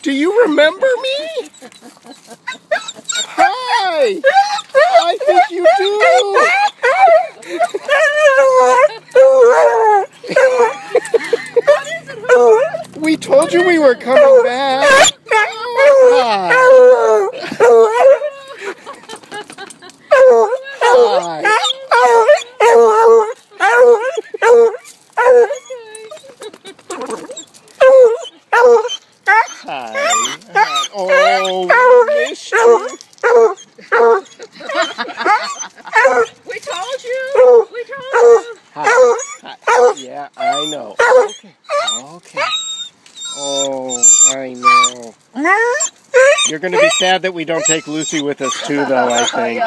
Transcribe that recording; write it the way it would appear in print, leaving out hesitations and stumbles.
Do you remember me? Hi! I think you do! We told you we were coming back. Hi. Hi. Oh, miss you. We told you. We told you. Hi. Hi. Yeah, I know. Okay. Okay. Oh, I know. You're going to be sad that we don't take Lucy with us too, though, I think.